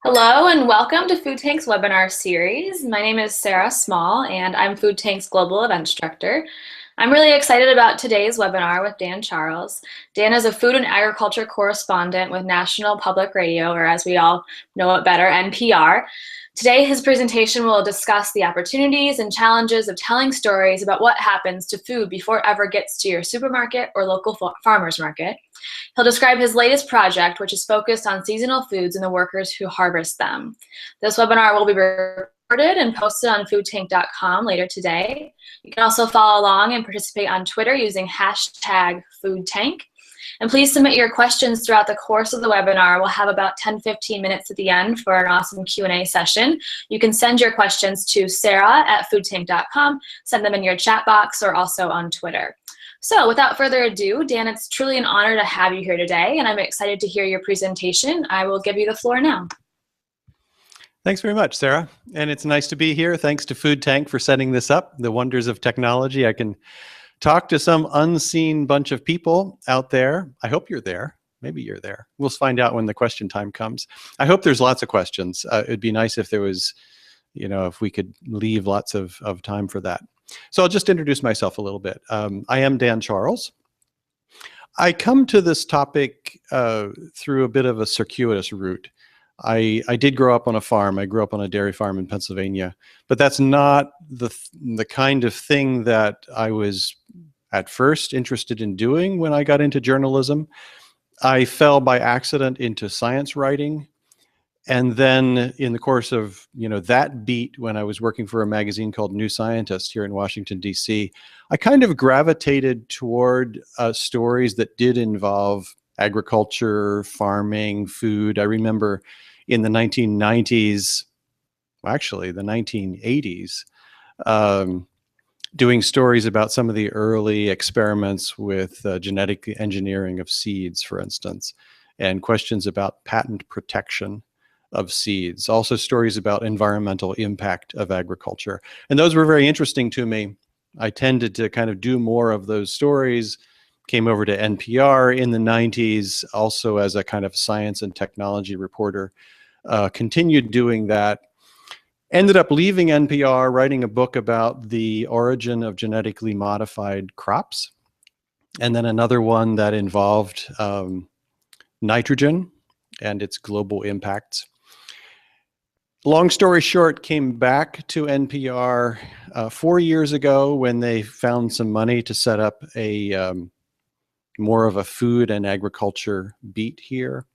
Hello and welcome to Food Tank's webinar series. My name is Sarah Small and I'm Food Tank's Global Events Director. I'm really excited about today's webinar with Dan Charles. Dan is a food and agriculture correspondent with National Public Radio, or as we all know it better, NPR. Today, his presentation will discuss the opportunities and challenges of telling stories about what happens to food before it ever gets to your supermarket or local farmer's market. He'll describe his latest project, which is focused on seasonal foods and the workers who harvest them. This webinar will be recorded and posted on foodtank.com later today. You can also follow along and participate on Twitter using hashtag #FoodTank. And please submit your questions throughout the course of the webinar. We'll have about 10-15 minutes at the end for an awesome Q&A session. You can send your questions to sarah@foodtank.com, send them in your chat box, or also on Twitter. So without further ado, Dan, it's truly an honor to have you here today, and I'm excited to hear your presentation. I will give you the floor now. Thanks very much, Sarah. And it's nice to be here. Thanks to Food Tank for setting this up. The wonders of technology. I can talk to some unseen bunch of people out there. I hope you're there. Maybe you're there. We'll find out when the question time comes. I hope there's lots of questions. It'd be nice if there was, if we could leave lots of time for that. So I'll just introduce myself a little bit. I am Dan Charles. I come to this topic through a bit of a circuitous route. I did grow up on a farm. I grew up on a dairy farm in Pennsylvania, but that's not the kind of thing that I was at first interested in doing when I got into journalism. I fell by accident into science writing. And then in the course of, that beat, when I was working for a magazine called New Scientist here in Washington, D.C., I kind of gravitated toward stories that did involve agriculture, farming, food. I remember in the 1990s, well, actually the 1980s, doing stories about some of the early experiments with genetic engineering of seeds, for instance, and questions about patent protection of seeds, also stories about environmental impact of agriculture. And those were very interesting to me. I tended to kind of do more of those stories, came over to NPR in the 90s, also as a kind of science and technology reporter, continued doing that, ended up leaving NPR, writing a book about the origin of genetically modified crops, and then another one that involved nitrogen and its global impacts. Long story short, came back to NPR 4 years ago when they found some money to set up a more of a food and agriculture beat here.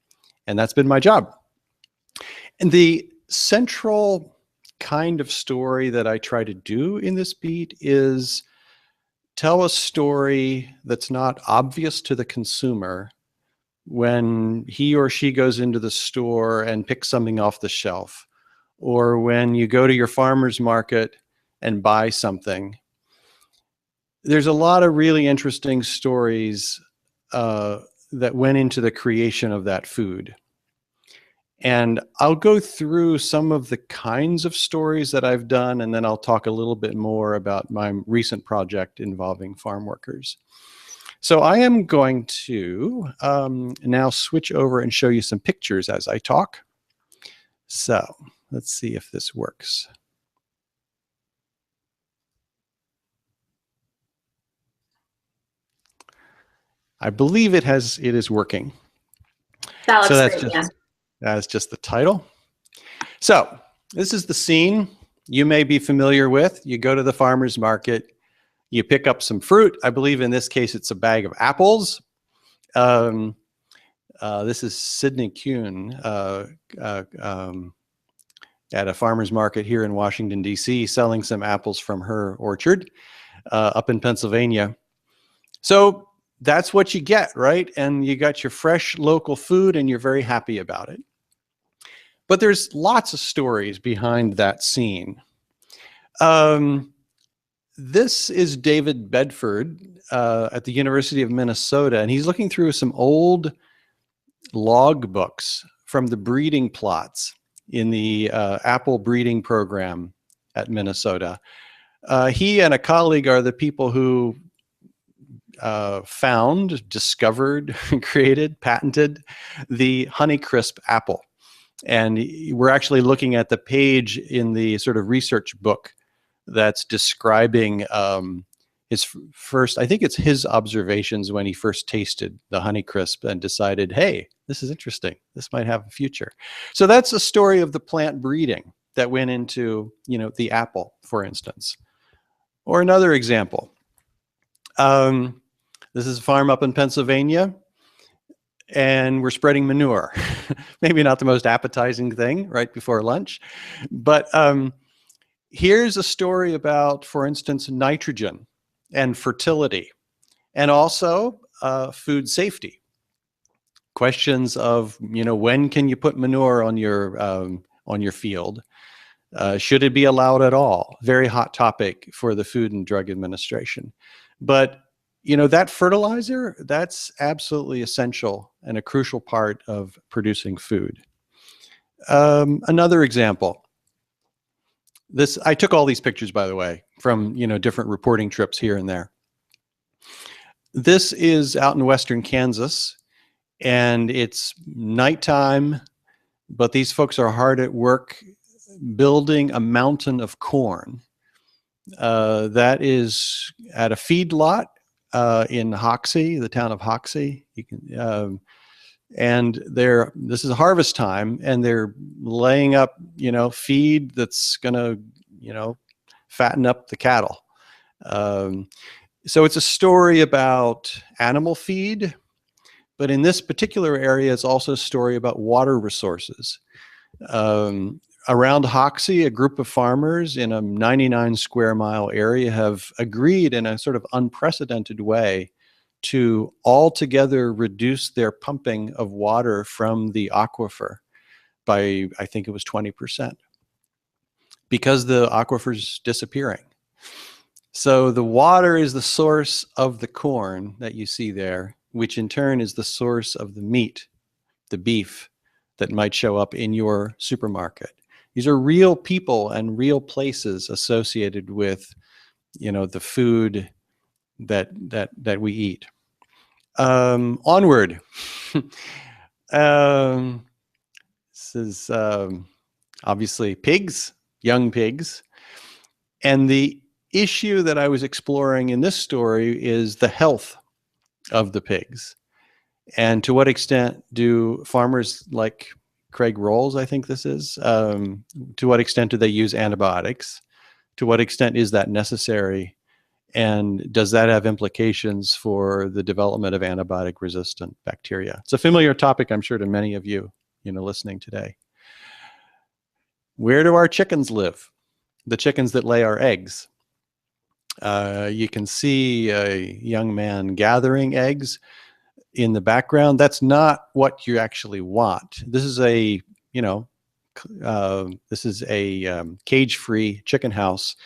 And that's been my job. And the central kind of story that I try to do in this beat is tell a story that's not obvious to the consumer when he or she goes into the store and picks something off the shelf, or when you go to your farmer's market and buy something. There's a lot of really interesting stories that went into the creation of that food. And I'll go through some of the kinds of stories that I've done, and then I'll talk a little bit more about my recent project involving farm workers. So I am going to now switch over and show you some pictures as I talk. So let's see if this works. I believe it is working. That looks so great, that's just the title. So this is the scene you may be familiar with. You go to the farmer's market, you pick up some fruit. I believe in this case it's a bag of apples. This is Sydney Kuhn at a farmer's market here in Washington, D.C., selling some apples from her orchard up in Pennsylvania. So that's what you get, right? And you got your fresh local food and you're very happy about it. But there's lots of stories behind that scene. This is David Bedford at the University of Minnesota, and he's looking through some old log books from the breeding plots in the apple breeding program at Minnesota. He and a colleague are the people who found, discovered, created, patented the Honeycrisp apple. And we're actually looking at the page in the sort of research book that's describing his first, I think it's his observations when he first tasted the Honeycrisp and decided, hey, this is interesting. This might have a future. So that's a story of the plant breeding that went into, the apple, for instance. Or another example. This is a farm up in Pennsylvania, and we're spreading manure. Maybe not the most appetizing thing right before lunch, but here's a story about, for instance, nitrogen and fertility, and also food safety. Questions of, when can you put manure on your field? Should it be allowed at all? Very hot topic for the Food and Drug Administration. But that fertilizer, that's absolutely essential and a crucial part of producing food. Another example. I took all these pictures, by the way, from different reporting trips here and there. This is out in western Kansas, and it's nighttime, but these folks are hard at work building a mountain of corn. That is at a feedlot in Hoxie, the town of Hoxie. You can, and this is harvest time, and they're laying up, feed that's gonna, fatten up the cattle. So it's a story about animal feed, but in this particular area, it's also a story about water resources. Around Hoxie, a group of farmers in a 99 square mile area have agreed in a sort of unprecedented way to altogether reduce their pumping of water from the aquifer by, I think it was 20%, because the aquifer's disappearing. So the water is the source of the corn that you see there, which in turn is the source of the meat, the beef that might show up in your supermarket. These are real people and real places associated with, the food that we eat. Onward. This is obviously pigs, young pigs. And the issue that I was exploring in this story is the health of the pigs. And to what extent do farmers like Craig Rolls, I think this is, to what extent do they use antibiotics? To what extent is that necessary? And does that have implications for the development of antibiotic-resistant bacteria? It's a familiar topic, I'm sure, to many of you, listening today. Where do our chickens live? The chickens that lay our eggs. You can see a young man gathering eggs in the background. That's not what you actually want. This is a, cage-free chicken house.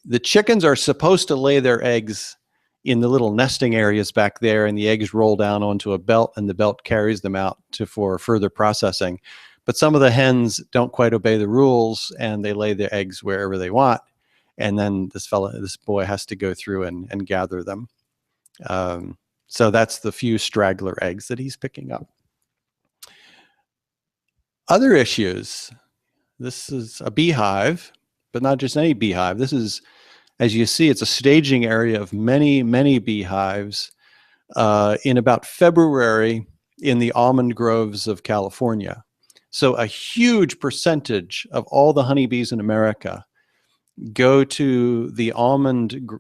The chickens are supposed to lay their eggs in the little nesting areas back there, and the eggs roll down onto a belt, and the belt carries them out for further processing. But some of the hens don't quite obey the rules, and they lay their eggs wherever they want. And then this boy has to go through and gather them. So that's the few straggler eggs that he's picking up. Other issues. This is a beehive, but not just any beehive. This is, as you see, it's a staging area of many, many beehives in about February in the almond groves of California. So a huge percentage of all the honeybees in America go to the almond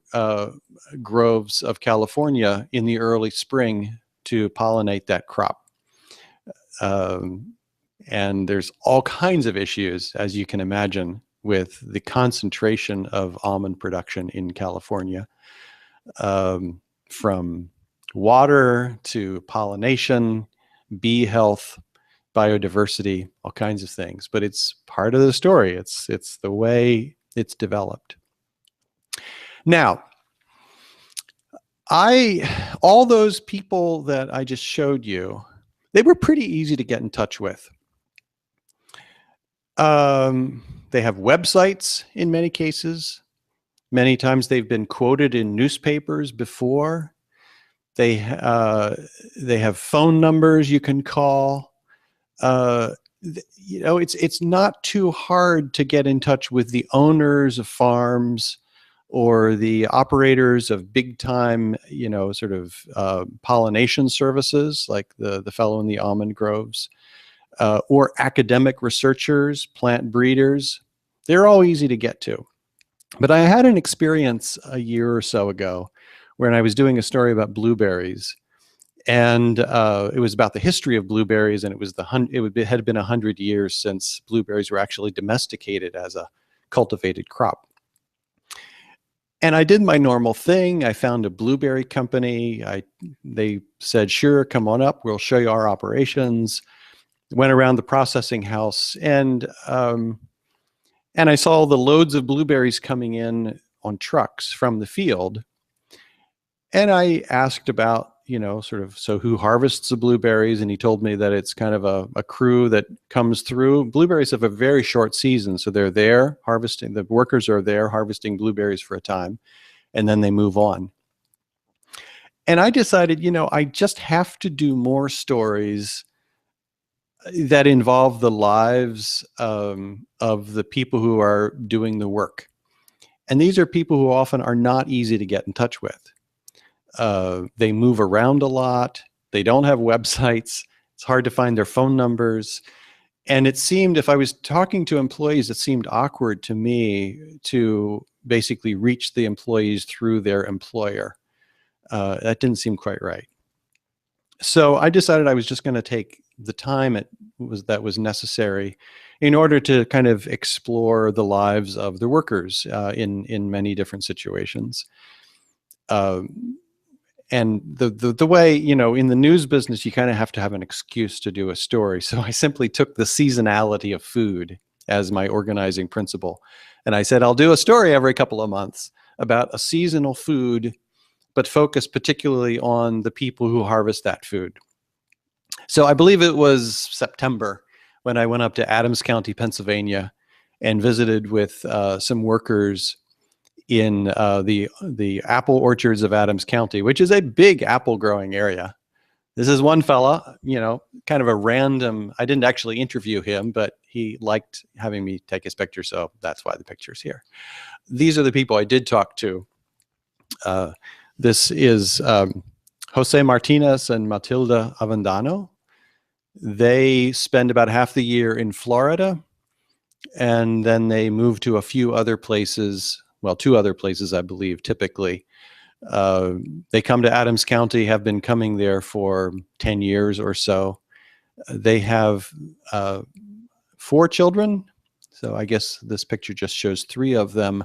groves of California in the early spring to pollinate that crop. And there's all kinds of issues, as you can imagine, with the concentration of almond production in California, from water to pollination, bee health, biodiversity, all kinds of things. But it's part of the story. It's the way it's developed. Now, all those people that I just showed you, they were pretty easy to get in touch with. They have websites in many cases. Many times they've been quoted in newspapers before. They have phone numbers you can call. you know, it's not too hard to get in touch with the owners of farms or the operators of big time, you know, sort of pollination services, like the fellow in the almond groves, or academic researchers, plant breeders. They're all easy to get to. But I had an experience a year or so ago when I was doing a story about blueberries, and it was about the history of blueberries, and it had been 100 years since blueberries were actually domesticated as a cultivated crop. And I did my normal thing. I found a blueberry company. They said, sure, come on up. We'll show you our operations. Went around the processing house, and I saw the loads of blueberries coming in on trucks from the field. And I asked about, you know, sort of, so who harvests the blueberries? And he told me that it's kind of a crew that comes through. Blueberries have a very short season, so they're there harvesting. The workers are there harvesting blueberries for a time, and then they move on. And I decided, you know, I just have to do more stories that involve the lives of the people who are doing the work. And these are people who often are not easy to get in touch with. They move around a lot. They don't have websites. It's hard to find their phone numbers. And it seemed, if I was talking to employees, it seemed awkward to me to basically reach the employees through their employer. That didn't seem quite right. So I decided I was just going to take the time that was necessary in order to kind of explore the lives of the workers in many different situations. And the way, you know, in the news business, you kind of have to have an excuse to do a story. So I simply took the seasonality of food as my organizing principle. And I said, I'll do a story every couple of months about a seasonal food, but focus particularly on the people who harvest that food. So I believe it was September when I went up to Adams County, Pennsylvania, and visited with some workers in the apple orchards of Adams County, which is a big apple growing area. This is one fella, you know, kind of a random, I didn't actually interview him, but he liked having me take his picture, so that's why the picture's here. These are the people I did talk to. This is Jose Martinez and Matilda Avendano. They spend about half the year in Florida, and then they move to a few other places, well, 2 other places, I believe, typically. They come to Adams County, have been coming there for 10 years or so. They have 4 children, so I guess this picture just shows 3 of them.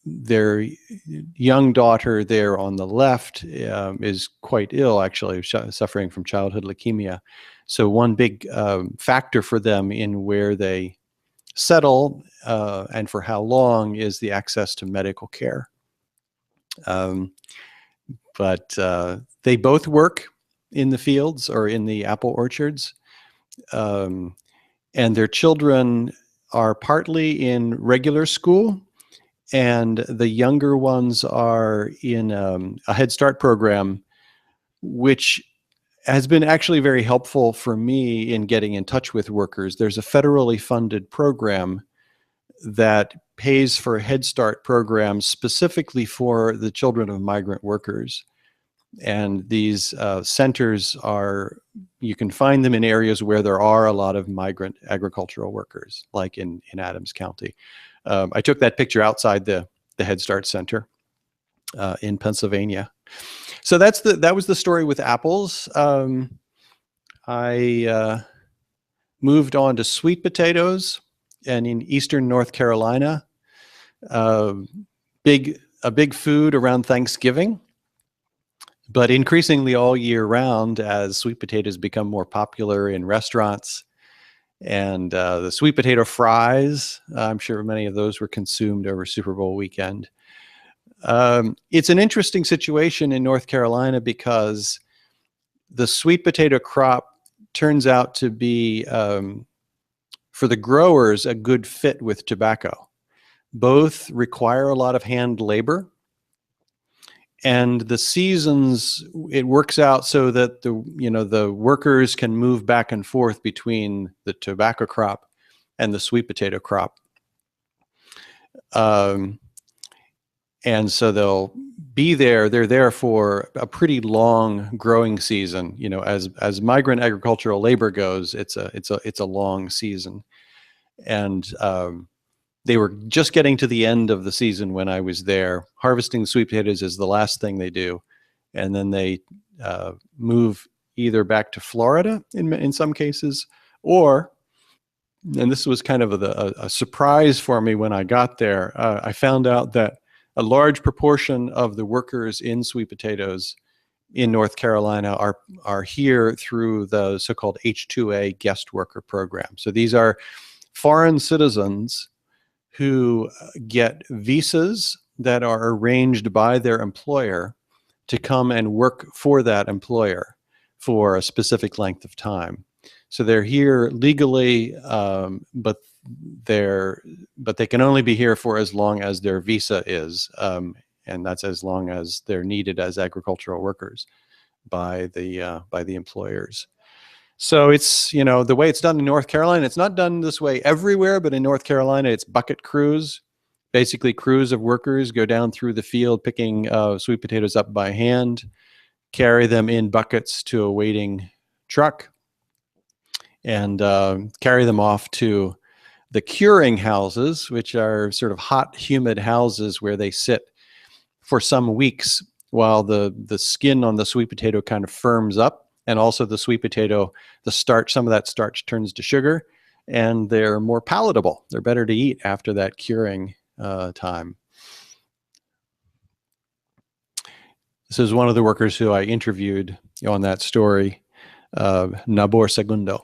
Their young daughter there on the left is quite ill, actually, suffering from childhood leukemia. So one big factor for them in where they settle and for how long is the access to medical care. But they both work in the fields or in the apple orchards. And their children are partly in regular school, and the younger ones are in a Head Start program, which has been actually very helpful for me in getting in touch with workers. There's a federally funded program that pays for Head Start programs specifically for the children of migrant workers. And these centers you can find them in areas where there are a lot of migrant agricultural workers, like in Adams County. I took that picture outside the Head Start Center in Pennsylvania. So that was the story with apples. I moved on to sweet potatoes, and in eastern North Carolina, a big food around Thanksgiving, but increasingly all year round as sweet potatoes become more popular in restaurants. And the sweet potato fries, I'm sure many of those were consumed over Super Bowl weekend. It's an interesting situation in North Carolina because the sweet potato crop turns out to be, for the growers, a good fit with tobacco. Both require a lot of hand labor, And the seasons, it works out so that the workers can move back and forth between the tobacco crop and the sweet potato crop. And so they'll be there. They're there for a pretty long growing season. As migrant agricultural labor goes, it's a long season. And they were just getting to the end of the season when I was there. Harvesting sweet potatoes is the last thing they do, and then they move either back to Florida in some cases, or, and this was kind of a surprise for me when I got there, I found out that a large proportion of the workers in sweet potatoes in North Carolina are here through the so-called H-2A guest worker program. So these are foreign citizens who get visas that are arranged by their employer to come and work for that employer for a specific length of time. So they're here legally, but they can only be here for as long as their visa is, and that's as long as they're needed as agricultural workers by the employers. So it's, the way it's done in North Carolina, it's not done this way everywhere, but in North Carolina, it's bucket crews. Basically, crews of workers go down through the field picking sweet potatoes up by hand, carry them in buckets to a waiting truck, and carry them off to the curing houses, which are sort of hot, humid houses where they sit for some weeks while the skin on the sweet potato kind of firms up. And also the sweet potato, the starch, some of that starch turns to sugar, and they're more palatable. They're better to eat after that curing time. This is one of the workers who I interviewed on that story, Nabor Segundo,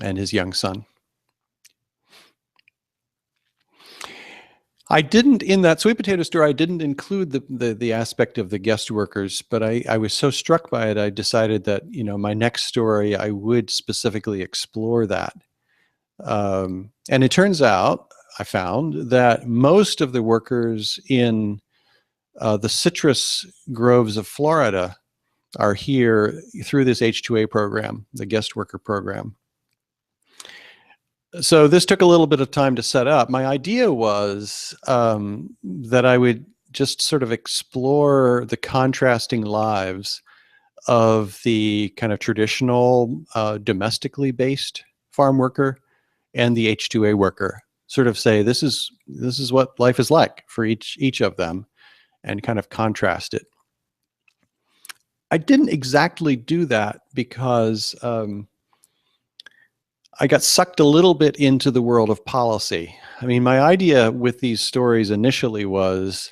and his young son. I didn't, in that sweet potato story, I didn't include the aspect of the guest workers, but I was so struck by it, I decided that, my next story, I would specifically explore that. And it turns out, I found that most of the workers in the citrus groves of Florida are here through this H-2A program, the guest worker program. So this took a little bit of time to set up. My idea was that I would just sort of explore the contrasting lives of the kind of traditional domestically based farm worker and the H-2A worker. Sort of say this is what life is like for each of them, and kind of contrast it. I didn't exactly do that because I got sucked a little bit into the world of policy. I mean, my idea with these stories initially was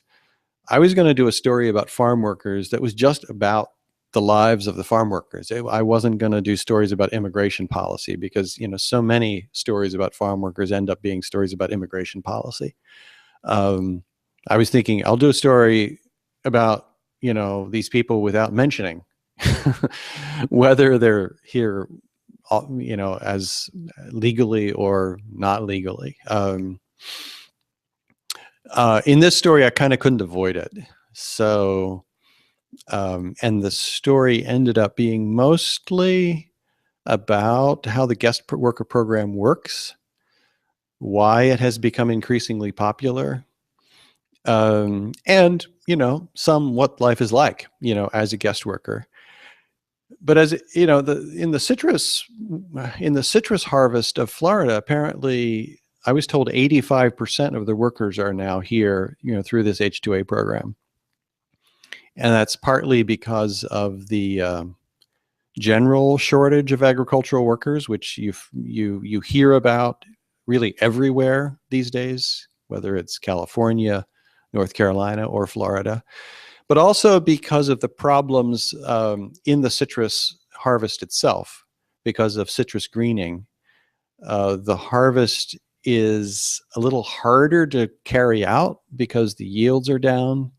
I was going to do a story about farm workers that was just about the lives of the farm workers. I wasn't going to do stories about immigration policy because, so many stories about farm workers end up being stories about immigration policy. I was thinking I'll do a story about, these people without mentioning whether they're here as legally or not legally. In this story, I kind of couldn't avoid it. So, and the story ended up being mostly about how the guest worker program works, why it has become increasingly popular, and, some what life is like, as a guest worker. But as in the citrus harvest of Florida, apparently, I was told 85% of the workers are now here, through this H-2A program, and that's partly because of the general shortage of agricultural workers, which you hear about really everywhere these days, whether it's California, North Carolina, or Florida. But also because of the problems in the citrus harvest itself, because of citrus greening. The harvest is a little harder to carry out because the yields are down.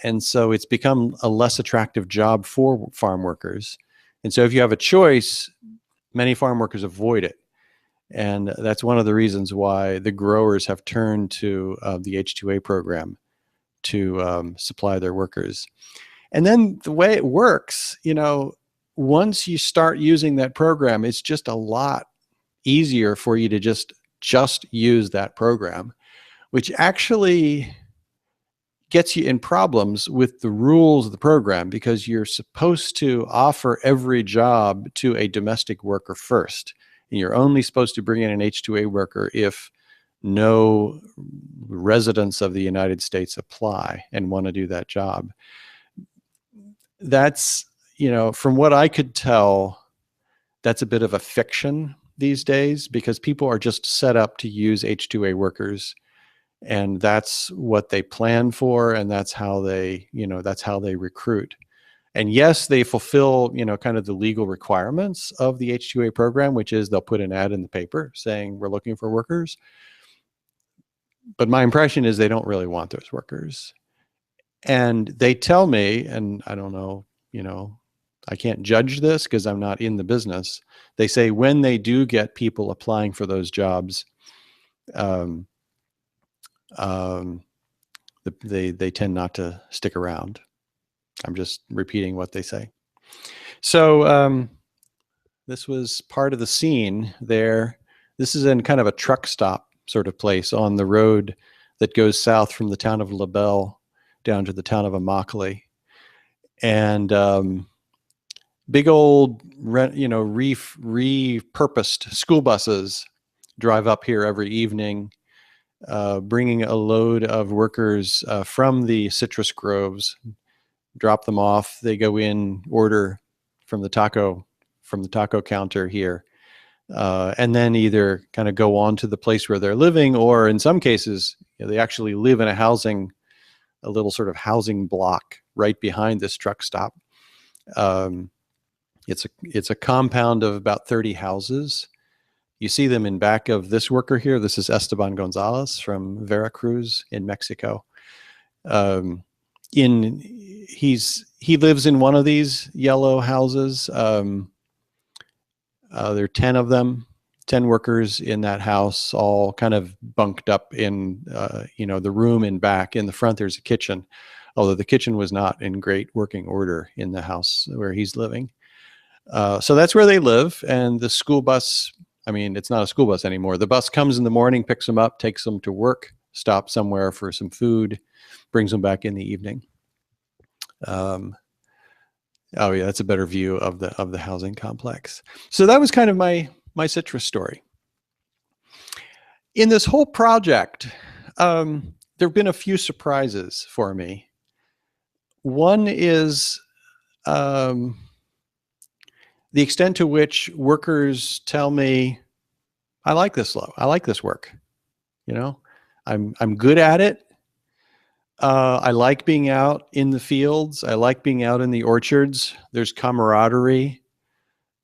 And so it's become a less attractive job for farm workers. And so if you have a choice, many farm workers avoid it. And that's one of the reasons why the growers have turned to the H-2A program, to supply their workers. And then the way it works, once you start using that program, it's just a lot easier for you to just use that program, which actually gets you in problems with the rules of the program, because you're supposed to offer every job to a domestic worker first. And you're only supposed to bring in an H-2A worker if no residents of the United States apply and want to do that job. That's, from what I could tell, that's a bit of a fiction these days, because people are just set up to use H-2A workers, and that's what they plan for, and that's how they recruit. And yes, they fulfill, kind of the legal requirements of the H-2A program, which is they'll put an ad in the paper saying we're looking for workers. But my impression is they don't really want those workers. And they tell me, and I don't know, I can't judge this because I'm not in the business. They say when they do get people applying for those jobs, they tend not to stick around. I'm just repeating what they say. So this was part of the scene there. This is in kind of a truck stop sort of place on the road that goes south from the town of LaBelle down to the town of Immokalee. And big old, repurposed school buses drive up here every evening, bringing a load of workers from the citrus groves, drop them off. They go in, order from the taco counter here, and then either kind of go on to the place where they're living, or in some cases, they actually live in a little sort of housing block right behind this truck stop. It's a compound of about 30 houses. You see them in back of this worker here. This is Esteban Gonzalez from Veracruz in Mexico. He lives in one of these yellow houses. There are 10 of them, 10 workers in that house, all kind of bunked up in, the room in back. In the front, there's a kitchen, although the kitchen was not in great working order in the house where he's living. So that's where they live. And the school bus, it's not a school bus anymore. The bus comes in the morning, picks them up, takes them to work, stops somewhere for some food, brings them back in the evening. Oh yeah, that's a better view of the housing complex. So that was kind of my citrus story. In this whole project, there have been a few surprises for me. One is the extent to which workers tell me, I like this work. I'm good at it. I like being out in the fields. I like being out in the orchards. There's camaraderie.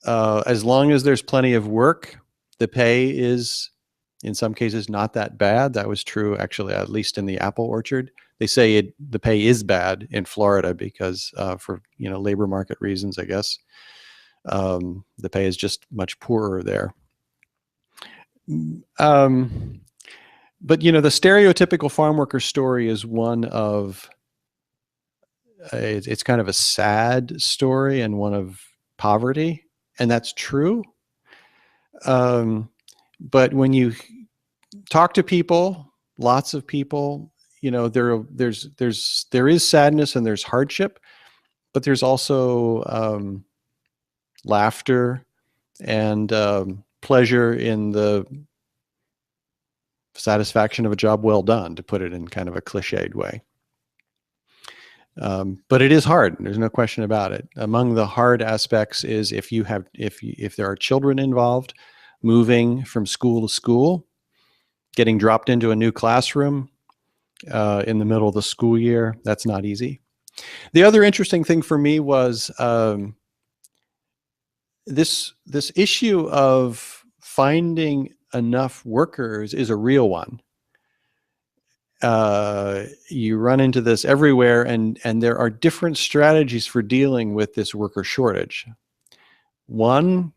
As long as there's plenty of work, the pay is, in some cases, not that bad. That was true, actually, at least in the apple orchard. They say the pay is bad in Florida because for labor market reasons, I guess. The pay is just much poorer there. But, the stereotypical farm worker story is one of, it's kind of a sad story and one of poverty, and that's true. But when you talk to people, lots of people, there is sadness and there's hardship, but there's also laughter and pleasure in the satisfaction of a job well done, to put it in kind of a cliched way. But it is hard. There's no question about it. Among the hard aspects is if there are children involved, moving from school to school, getting dropped into a new classroom in the middle of the school year. That's not easy. The other interesting thing for me was this issue of finding enough workers is a real one. You run into this everywhere, and there are different strategies for dealing with this worker shortage. One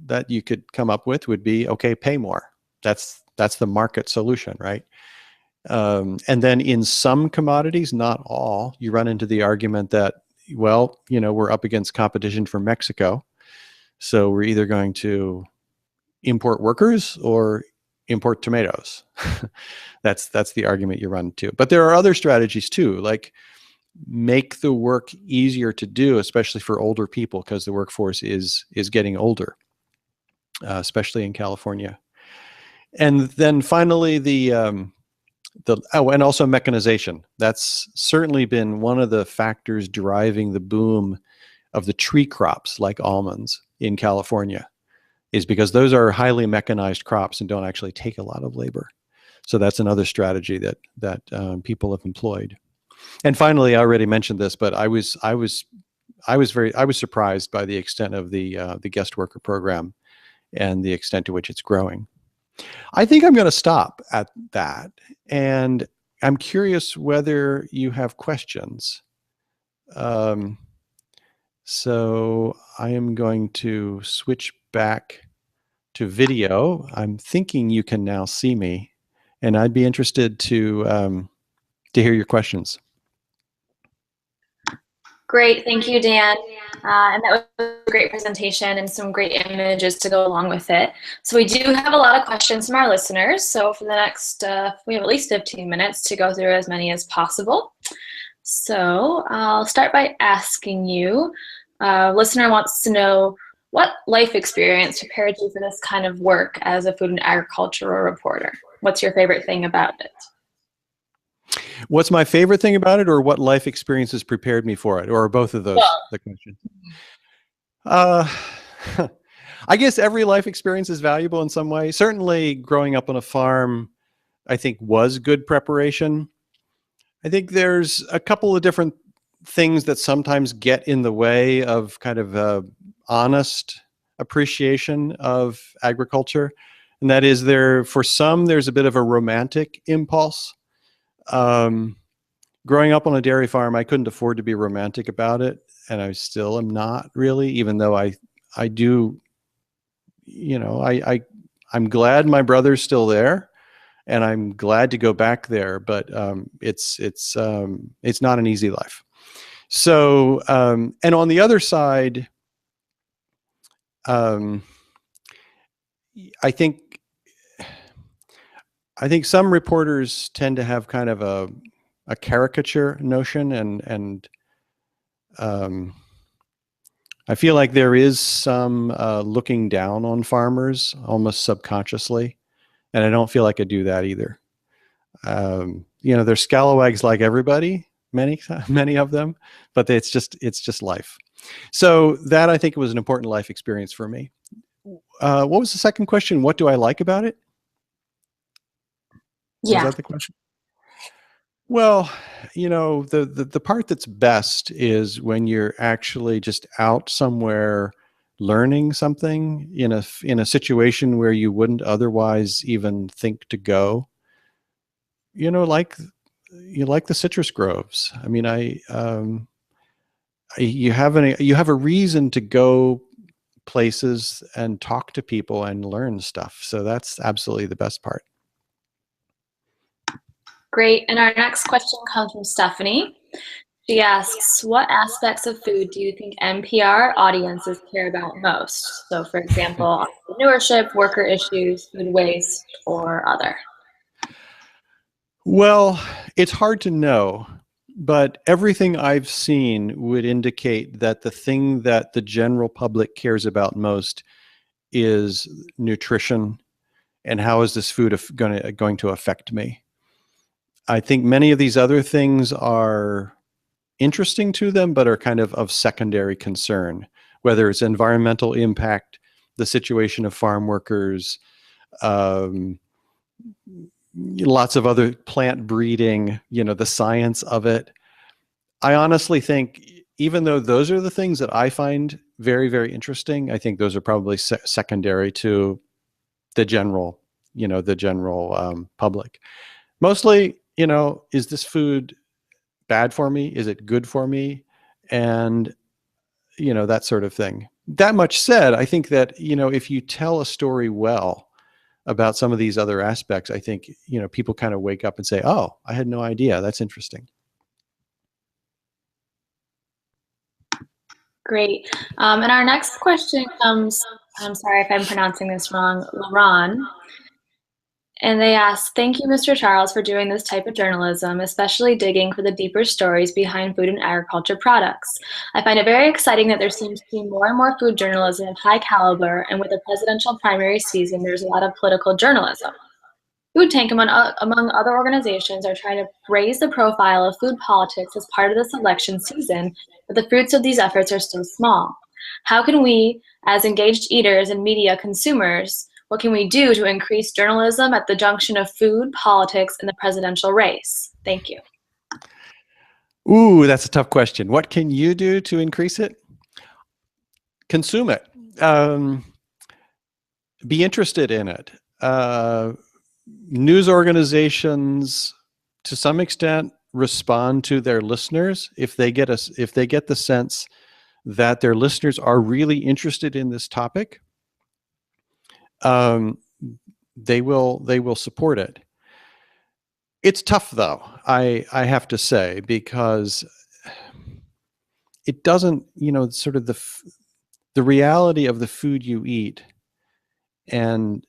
that you could come up with would be, okay, pay more. That's the market solution, right? And then in some commodities, not all, you run into the argument that, well, we're up against competition from Mexico. So we're either going to import workers or import tomatoes. That's the argument you run into. But there are other strategies too, like make the work easier to do, especially for older people, because the workforce is getting older, especially in California. And then finally, and also mechanization. That's certainly been one of the factors driving the boom of the tree crops like almonds in California, is because those are highly mechanized crops and don't actually take a lot of labor. So that's another strategy that people have employed. And finally, I already mentioned this, but I was surprised by the extent of the guest worker program and the extent to which it's growing. I think I'm going to stop at that, and I'm curious whether you have questions. So I am going to switch back to video. I'm thinking you can now see me, and I'd be interested to hear your questions. Great, thank you, Dan. And that was a great presentation and some great images to go along with it. So we do have a lot of questions from our listeners. So for the next, we have at least 15 minutes to go through as many as possible. So I'll start by asking you, listener wants to know, what life experience prepared you for this kind of work as a food and agricultural reporter? What's your favorite thing about it? What's my favorite thing about it, or what life experiences prepared me for it, or both of those? The question. I guess every life experience is valuable in some way. Certainly growing up on a farm, I think, was good preparation. I think there's a couple of different things that sometimes get in the way of kind of honest appreciation of agriculture. And that is, for some, there's a bit of a romantic impulse. Growing up on a dairy farm, I couldn't afford to be romantic about it. And I still am not really, even though I do, I'm glad my brother's still there, and I'm glad to go back there, but it's not an easy life. So, and on the other side, I think some reporters tend to have kind of a caricature notion, and I feel like there is some looking down on farmers almost subconsciously, and I don't feel like I do that either. They're scalawags like everybody, many of them, but it's just life. So that, I think, was an important life experience for me. What was the second question? What do I like about it? Yeah. Was that the question? Well, the part that's best is when you're actually just out somewhere learning something in a situation where you wouldn't otherwise even think to go. Like the citrus groves. I mean, you have a reason to go places and talk to people and learn stuff. So that's absolutely the best part. Great. And our next question comes from Stephanie. She asks, what aspects of food do you think NPR audiences care about most? So, for example, entrepreneurship, worker issues, food waste, or other. Well, it's hard to know, but everything I've seen would indicate that the thing that the general public cares about most is nutrition, and how is this food going to affect me. I think many of these other things are interesting to them, but are kind of secondary concern, whether it's environmental impact, the situation of farm workers, lots of other plant breeding, the science of it. I honestly think, even though those are the things that I find very, very interesting, I think those are probably secondary to the general public. Mostly, is this food bad for me? Is it good for me? And, that sort of thing. That much said, I think that, if you tell a story well, about some of these other aspects, I think, people kind of wake up and say, oh, I had no idea. That's interesting. Great. And our next question comes, I'm sorry if I'm pronouncing this wrong, Laron. And they ask, thank you, Mr. Charles, for doing this type of journalism, especially digging for the deeper stories behind food and agriculture products. I find it very exciting that there seems to be more and more food journalism of high caliber, and with the presidential primary season, there's a lot of political journalism. Food Tank, among other organizations, are trying to raise the profile of food politics as part of this election season, but the fruits of these efforts are still small. How can we, as engaged eaters and media consumers, what can we do to increase journalism at the junction of food, politics, and the presidential race? Thank you. Ooh, that's a tough question. What can you do to increase it? Consume it. Be interested in it. News organizations, to some extent, respond to their listeners if they get the sense that their listeners are really interested in this topic. They will support it. It's tough, though, I have to say, because it doesn't, sort of the reality of the food you eat, and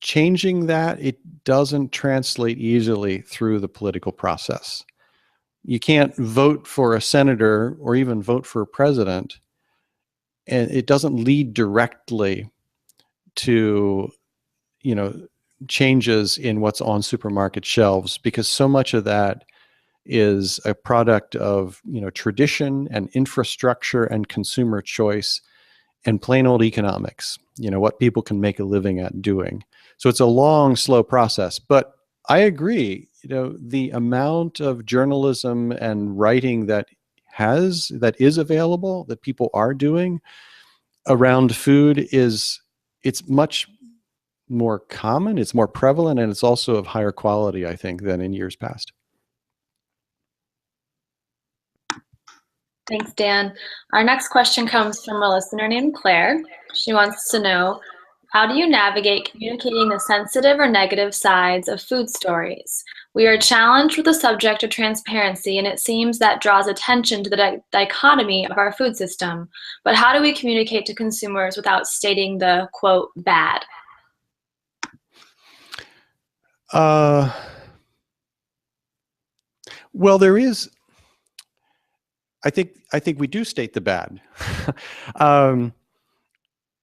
changing that, it doesn't translate easily through the political process. You can't vote for a senator or even vote for a president, and it doesn't lead directly to, changes in what's on supermarket shelves, because so much of that is a product of, tradition and infrastructure and consumer choice and plain old economics, what people can make a living at doing. So it's a long, slow process. But I agree, the amount of journalism and writing that is available, that people are doing around food, it's much more common, it's more prevalent, and it's also of higher quality, I think, than in years past. Thanks, Dan. Our next question comes from a listener named Claire. She wants to know, how do you navigate communicating the sensitive or negative sides of food stories? We are challenged with the subject of transparency, and it seems that draws attention to the dichotomy of our food system. But how do we communicate to consumers without stating the, quote, bad? Well, there is. I think we do state the bad.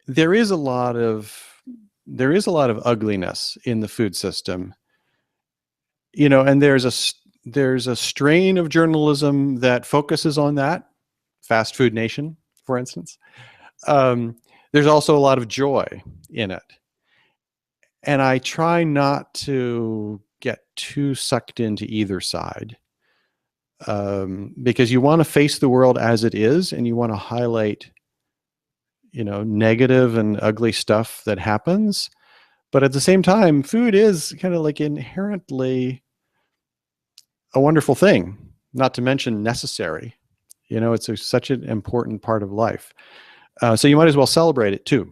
There is a lot of ugliness in the food system, and there's a strain of journalism that focuses on that. Fast Food Nation, for instance. There's also a lot of joy in it. And I try not to get too sucked into either side, because you want to face the world as it is, and you want to highlight, negative and ugly stuff that happens. But at the same time, food is kind of like inherently a wonderful thing, not to mention necessary. It's such an important part of life. So you might as well celebrate it too.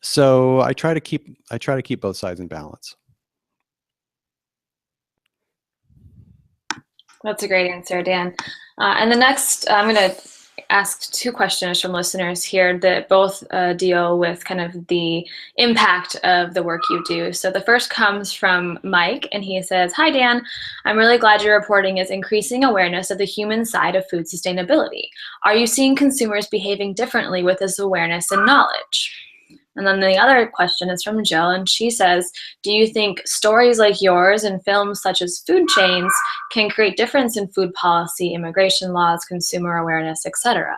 So I try to keep both sides in balance. That's a great answer, Dan. And the next, I'm going to ask two questions from listeners here that both deal with kind of the impact of the work you do. So the first comes from Mike, and he says, "Hi, Dan. I'm really glad your reporting is increasing awareness of the human side of food sustainability. Are you seeing consumers behaving differently with this awareness and knowledge?" And then the other question is from Jill, and she says, "Do you think stories like yours and films such as Food Chains can create difference in food policy, immigration laws, consumer awareness, etc.?"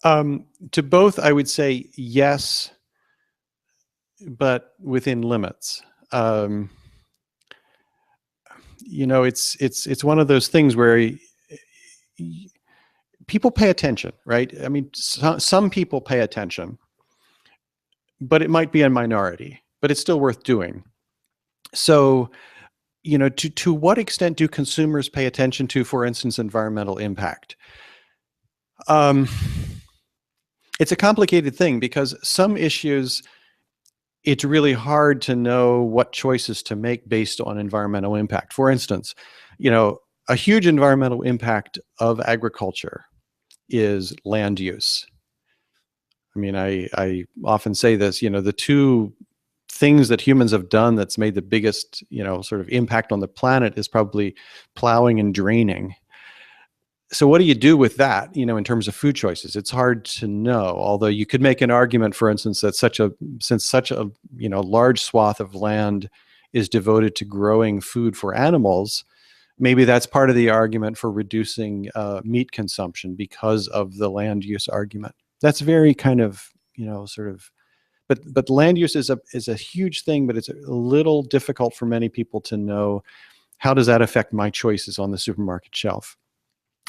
To both, I would say yes, but within limits. It's one of those things where people pay attention, right? I mean, some people pay attention, but it might be a minority, but it's still worth doing. So, to what extent do consumers pay attention to, for instance, environmental impact? It's a complicated thing because some issues, it's really hard to know what choices to make based on environmental impact. For instance, a huge environmental impact of agriculture is land use. I mean, I often say this, the two things that humans have done that's made the biggest, sort of impact on the planet is probably plowing and draining. So what do you do with that, in terms of food choices? It's hard to know, although you could make an argument, for instance, that since such a large swath of land is devoted to growing food for animals, maybe that's part of the argument for reducing meat consumption because of the land use argument. That's very kind of, sort of, but land use is a huge thing, but it's a little difficult for many people to know, how does that affect my choices on the supermarket shelf?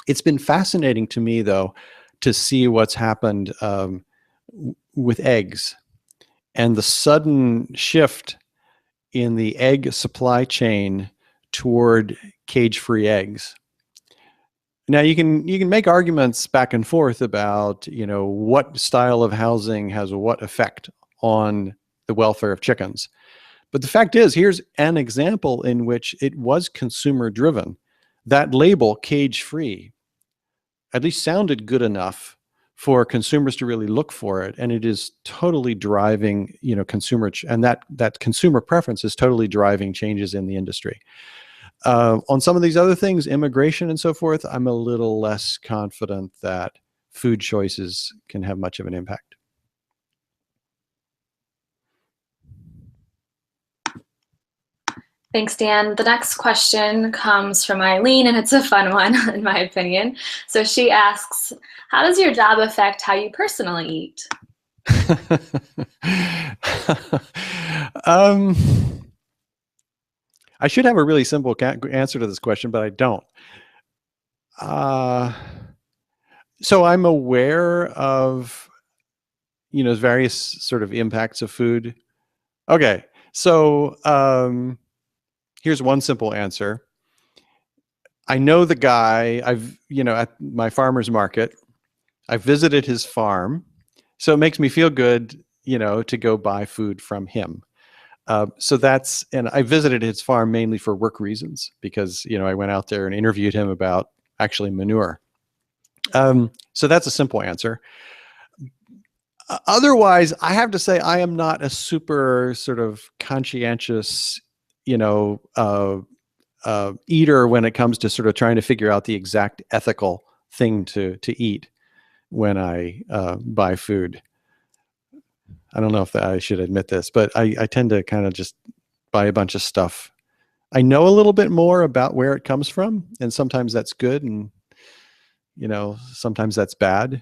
It's been fascinating to me, though, to see what's happened with eggs and the sudden shift in the egg supply chain toward cage-free eggs. Now you can make arguments back and forth about what style of housing has what effect on the welfare of chickens. But the fact is, here's an example in which it was consumer driven. That label, cage-free, at least sounded good enough for consumers to really look for it, and it is totally driving, consumer, and that consumer preference is totally driving changes in the industry. On some of these other things, immigration and so forth, I'm a little less confident that food choices can have much of an impact. Thanks, Dan. The next question comes from Eileen, and it's a fun one, in my opinion. So she asks, how does your job affect how you personally eat? I should have a really simple answer to this question, but I don't. So I'm aware of, various sort of impacts of food. Okay, so here's one simple answer. I know the guy. At my farmer's market, I visited his farm, so it makes me feel good, to go buy food from him. And I visited his farm mainly for work reasons because, I went out there and interviewed him about actually manure. So that's a simple answer. Otherwise, I have to say I am not a super sort of conscientious, eater when it comes to sort of trying to figure out the exact ethical thing to eat when I buy food. I don't know if I should admit this, but I tend to kind of just buy a bunch of stuff. I know a little bit more about where it comes from, and sometimes that's good, and sometimes that's bad.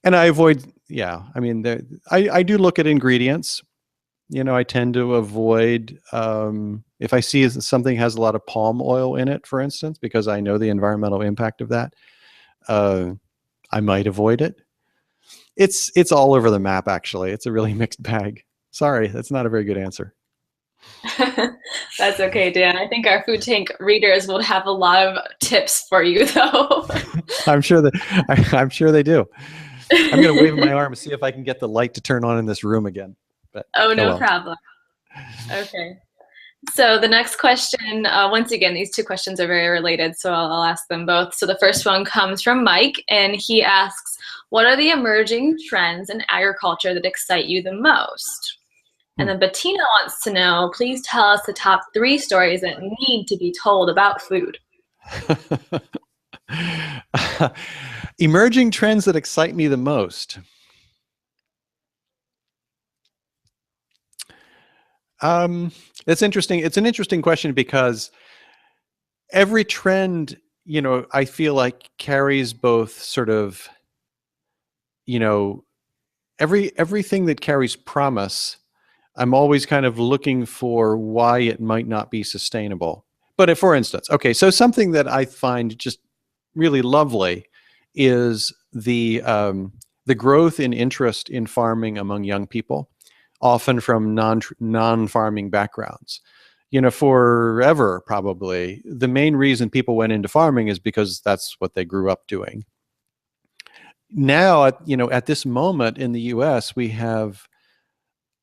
And I avoid, I mean, I do look at ingredients. I tend to avoid if I see something has a lot of palm oil in it, for instance, because I know the environmental impact of that. I might avoid it. It's all over the map, actually. It's a really mixed bag. Sorry, that's not a very good answer. That's okay, Dan. I think our Food Tank readers will have a lot of tips for you, though. I'm sure they do. I'm going to wave my arm and see if I can get the light to turn on in this room again. But, no problem. Okay. So the next question, once again, these two questions are very related, so I'll ask them both. So the first one comes from Mike, and he asks, what are the emerging trends in agriculture that excite you the most? And then Bettina wants to know, please tell us the top 3 stories that need to be told about food. Emerging trends that excite me the most. That's interesting. It's an interesting question because every trend, I feel like carries both sort of, everything that carries promise. I'm always kind of looking for why it might not be sustainable. But for instance, okay, so something that I find just really lovely is the growth in interest in farming among young people, often from non-farming backgrounds. Forever, probably, the main reason people went into farming is because that's what they grew up doing. now, at this moment in the US, we have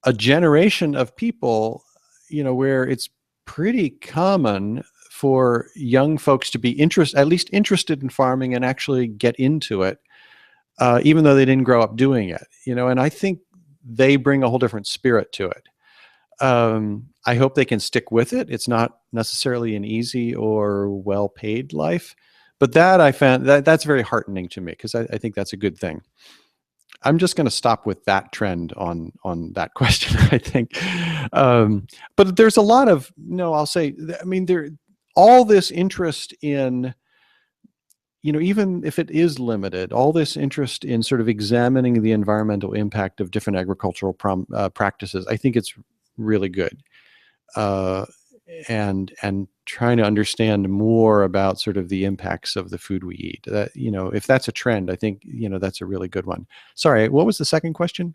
a generation of people, where it's pretty common for young folks to be at least interested in farming and actually get into it, even though they didn't grow up doing it. And I think they bring a whole different spirit to it. I hope they can stick with it. It's not necessarily an easy or well-paid life, but that I found that's very heartening to me, because I think that's a good thing. I'm just going to stop with that trend on that question, I think. But there's a lot of, no, I'll say, I mean, all this interest in, even if it is limited, all this interest in sort of examining the environmental impact of different agricultural practices, I think it's really good. And trying to understand more about sort of the impacts of the food we eat. That, if that's a trend, I think, that's a really good one. Sorry, what was the second question?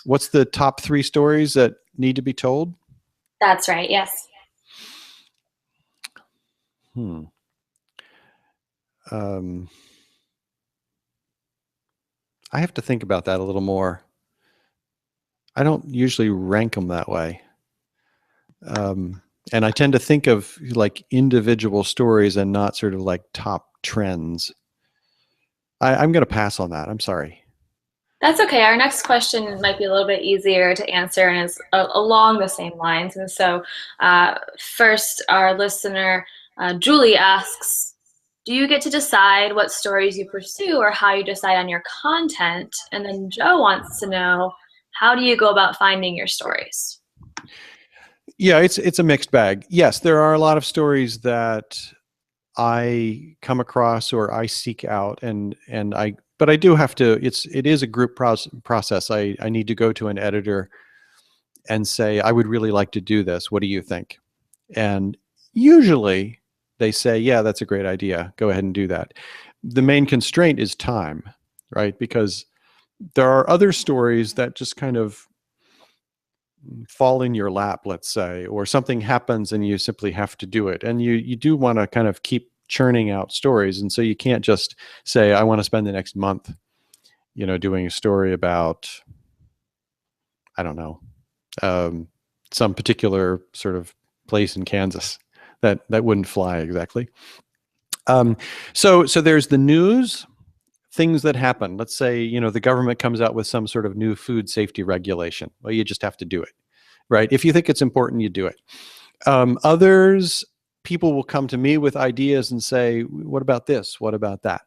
What's the top 3 stories that need to be told? That's right, yes. I have to think about that a little more. I don't usually rank them that way. And I tend to think of like individual stories and not sort of like top trends. I'm going to pass on that. I'm sorry. That's okay. Our next question might be a little bit easier to answer and is along the same lines. And so first, our listener, Julie, asks, do you get to decide what stories you pursue or how you decide on your content? And then Joe wants to know, how do you go about finding your stories? Yeah, it's a mixed bag. Yes, there are a lot of stories that I come across or I seek out, but I do have to, it is a group process. I need to go to an editor and say, I would really like to do this. What do you think? And usually they say, yeah, that's a great idea. Go ahead and do that. The main constraint is time, right? Because there are other stories that just kind of fall in your lap, let's say, or something happens and you simply have to do it. And you do want to kind of keep churning out stories. And so you can't just say, I want to spend the next month, doing a story about, I don't know, some particular sort of place in Kansas. That wouldn't fly exactly. So there's the news, things that happen. Let's say, the government comes out with some sort of new food safety regulation. Well, you just have to do it, right? If you think it's important, you do it. People will come to me with ideas and say, what about this? What about that?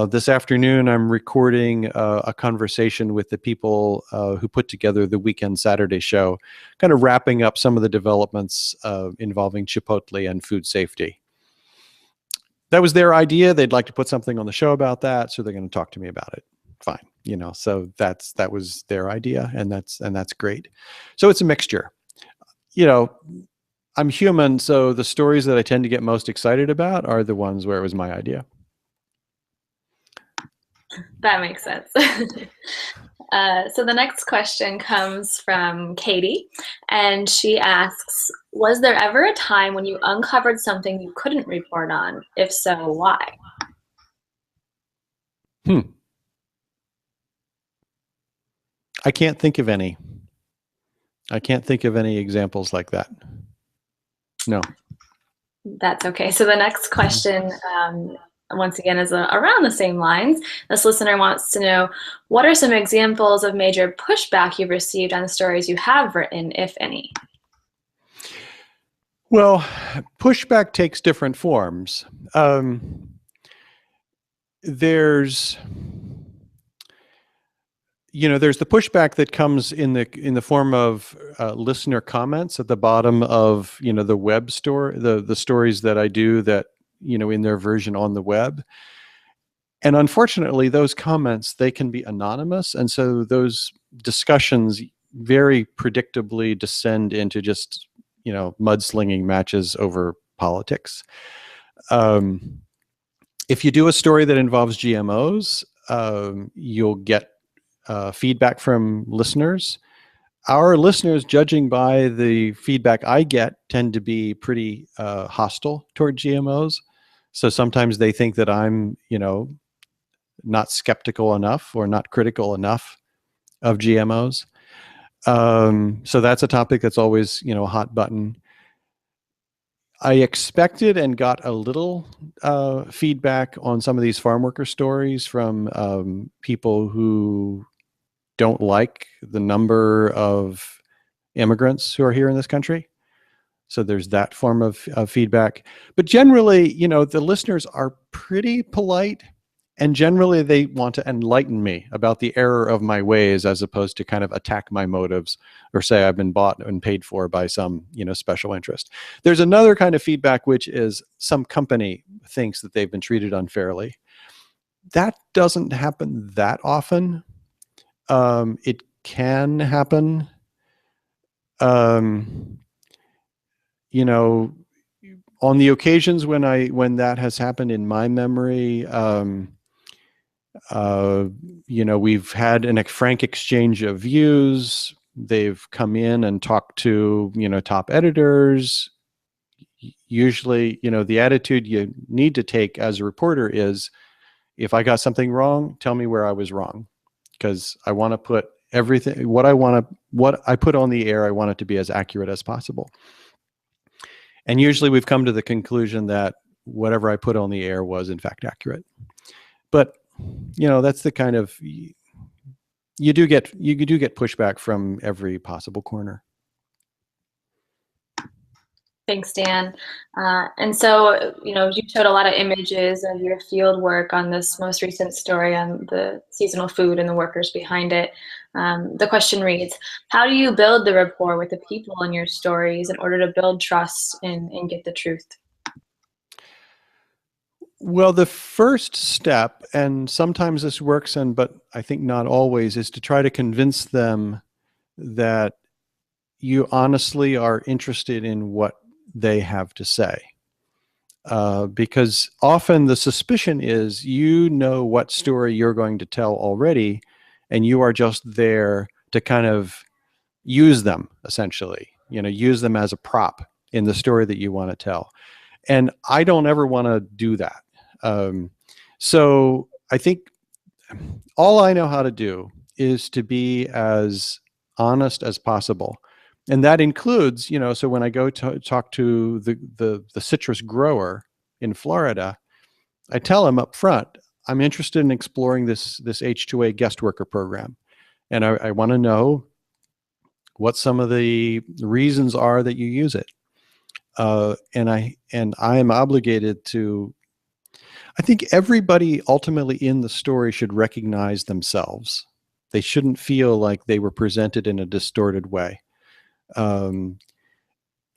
This afternoon, I'm recording a conversation with the people who put together the Weekend Saturday show, kind of wrapping up some of the developments involving Chipotle and food safety. That was their idea. They'd like to put something on the show about that, so they're going to talk to me about it. Fine, so that was their idea, and that's great. So it's a mixture. I'm human, so the stories that I tend to get most excited about are the ones where it was my idea. That makes sense. So the next question comes from Katie, and she asks, was there ever a time when you uncovered something you couldn't report on? If so, why? I can't think of any. I can't think of any examples like that. No. That's okay. So the next question, once again, is around the same lines. This listener wants to know, what are some examples of major pushback you've received on the stories you have written, if any? Well, pushback takes different forms. There's the pushback that comes in the form of listener comments at the bottom of the web store, the stories that I do that in their version on the web. And unfortunately, those comments, they can be anonymous, and so those discussions very predictably descend into just mudslinging matches over politics. If you do a story that involves GMOs, you'll get feedback from listeners. Our listeners, judging by the feedback I get, tend to be pretty hostile toward GMOs. So sometimes they think that I'm, not skeptical enough or not critical enough of GMOs. So that's a topic that's always, a hot button. I expected and got a little feedback on some of these farm worker stories from people who don't like the number of immigrants who are here in this country. So there's that form of feedback. But generally, the listeners are pretty polite, and generally they want to enlighten me about the error of my ways, as opposed to kind of attack my motives or say I've been bought and paid for by some, special interest. There's another kind of feedback, which is some company thinks that they've been treated unfairly. That doesn't happen that often. It can happen. On the occasions when that has happened in my memory, we've had a frank exchange of views. They've come in and talked to, top editors. Usually, the attitude you need to take as a reporter is, if I got something wrong, tell me where I was wrong, because I want to put everything, what I put on the air, I want it to be as accurate as possible. And usually we've come to the conclusion that whatever I put on the air was in fact accurate. But, that's the kind of, you do get pushback from every possible corner. Thanks, Dan. And so, you showed a lot of images of your field work on this most recent story on the seasonal food and the workers behind it. The question reads, how do you build the rapport with the people in your stories in order to build trust and get the truth? Well, the first step, and sometimes this works, but I think not always, is to try to convince them that you honestly are interested in what they have to say. Because often the suspicion is what story you're going to tell already, and you are just there to kind of use them, essentially, use them as a prop in the story that you want to tell. And I don't ever want to do that. So I think all I know how to do is to be as honest as possible. And that includes, so when I go to talk to the citrus grower in Florida, I tell him up front, I'm interested in exploring this H-2A guest worker program. And I want to know what some of the reasons are that you use it. And I am obligated to, I think everybody ultimately in the story should recognize themselves. They shouldn't feel like they were presented in a distorted way. And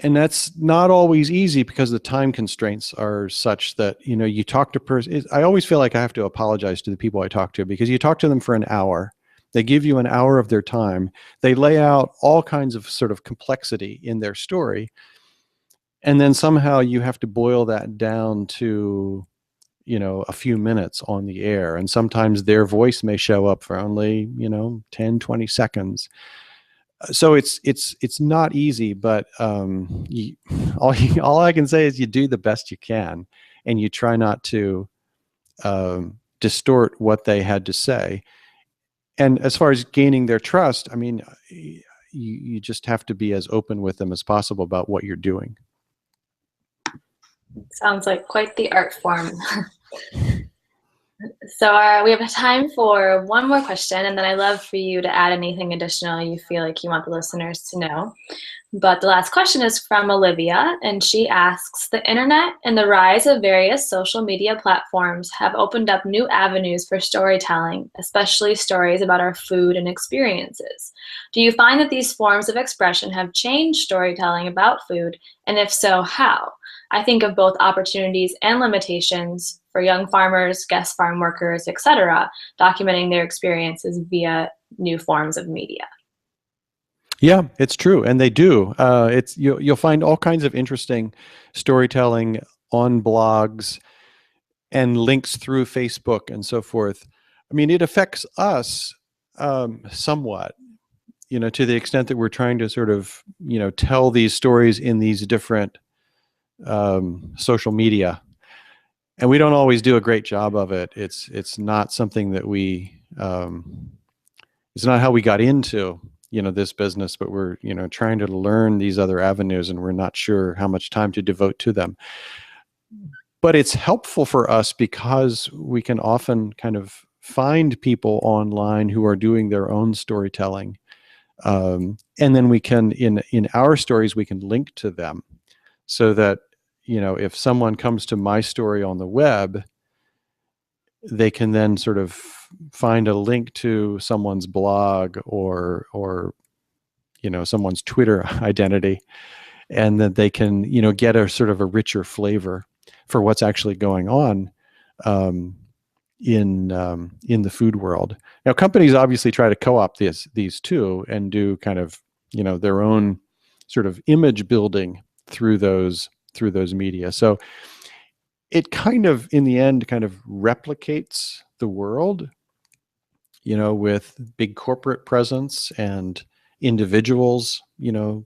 that's not always easy because the time constraints are such that, you talk to person. I always feel like I have to apologize to the people I talk to, because you talk to them for an hour. They give you an hour of their time. They lay out all kinds of sort of complexity in their story. And then somehow you have to boil that down to, a few minutes on the air. And sometimes their voice may show up for only, 10, 20 seconds. So it's not easy, but all I can say is you do the best you can, and you try not to distort what they had to say. And as far as gaining their trust, I mean, you just have to be as open with them as possible about what you're doing. Sounds like quite the art form. So we have time for one more question, and then I'd love for you to add anything additional you feel like you want the listeners to know. But the last question is from Olivia, and she asks, the internet and the rise of various social media platforms have opened up new avenues for storytelling, especially stories about our food and experiences. Do you find that these forms of expression have changed storytelling about food, and if so, how? I think of both opportunities and limitations for young farmers, guest farm workers, etc., documenting their experiences via new forms of media. Yeah, it's true, and they do. You'll find all kinds of interesting storytelling on blogs and links through Facebook and so forth. I mean, it affects us somewhat, to the extent that we're trying to sort of, tell these stories in these different social media. And we don't always do a great job of it. It's not something that it's not how we got into, this business, but we're, trying to learn these other avenues, and we're not sure how much time to devote to them. But it's helpful for us because we can often kind of find people online who are doing their own storytelling. And then we can, in our stories, we can link to them so that, if someone comes to my story on the web, they can then sort of find a link to someone's blog or someone's Twitter identity, and that they can get a sort of a richer flavor for what's actually going on in the food world. Now, companies obviously try to co-opt these two and do kind of their own sort of image building through those media. So it kind of, in the end, kind of replicates the world, with big corporate presence and individuals,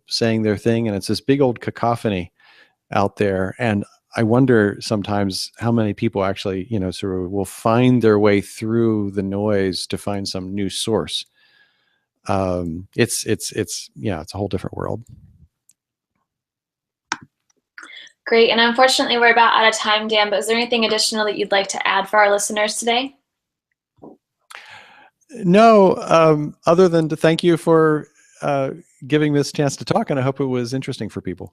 saying their thing. And it's this big old cacophony out there. And I wonder sometimes how many people actually, sort of will find their way through the noise to find some new source. It's a whole different world. Great. And unfortunately, we're about out of time, Dan, but is there anything additional that you'd like to add for our listeners today? No, other than to thank you for giving this chance to talk, and I hope it was interesting for people.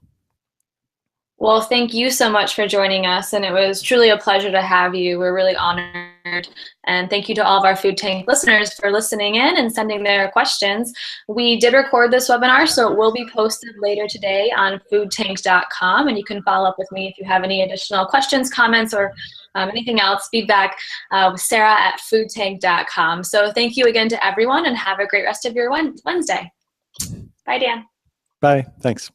Well, thank you so much for joining us, and it was truly a pleasure to have you. We're really honored, and thank you to all of our Food Tank listeners for listening in and sending their questions. We did record this webinar, so it will be posted later today on foodtank.com, and you can follow up with me if you have any additional questions, comments, or anything else, feedback, with Sarah at foodtank.com. So thank you again to everyone, and have a great rest of your Wednesday. Bye, Dan. Bye. Thanks.